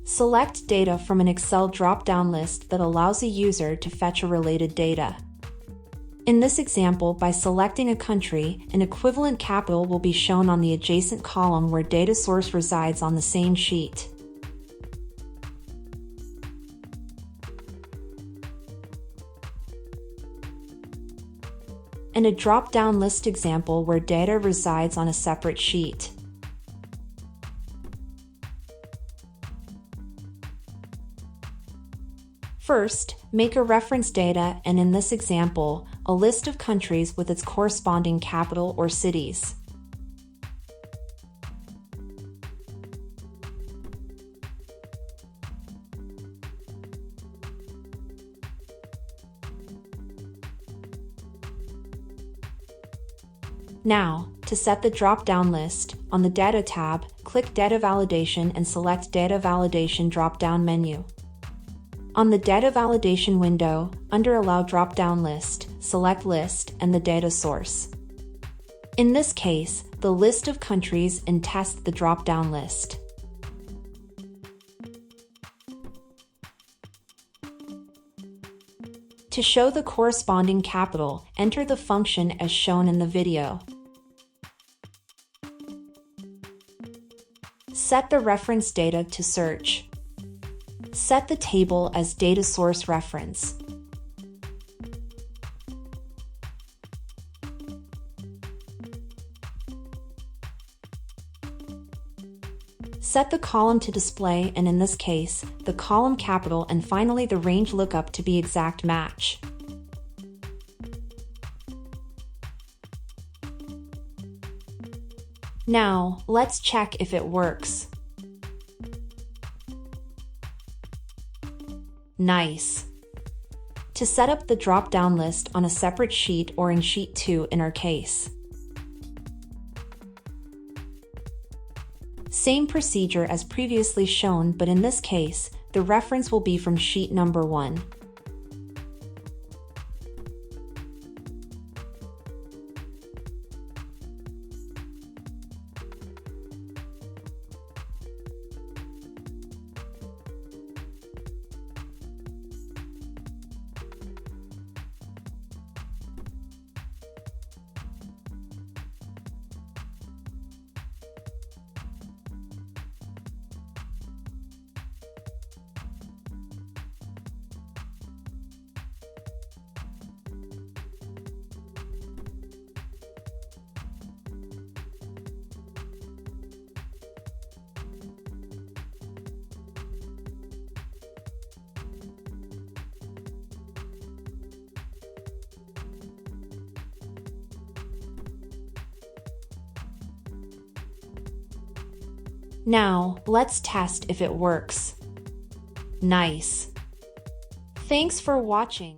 Select data from an Excel drop-down list that allows a user to fetch a related data. In this example, by selecting a country, an equivalent capital will be shown on the adjacent column where data source resides on the same sheet. And a drop-down list example where data resides on a separate sheet. First, make a reference data, and in this example, a list of countries with its corresponding capital or cities. Now, to set the drop-down list, on the Data tab, click Data Validation and select Data Validation drop-down menu. On the Data Validation window, under Allow Drop-Down List, select List and the data source. In this case, the list of countries and test the drop-down list. To show the corresponding capital, enter the function as shown in the video. Set the reference data to search. Set the table as data source reference. Set the column to display, and in this case, the column capital, and finally the range lookup to be exact match. Now, let's check if it works. Nice! To set up the drop-down list on a separate sheet or in Sheet 2 in our case. Same procedure as previously shown, but in this case, the reference will be from sheet number 1. Now, let's test if it works. Nice! Thanks for watching.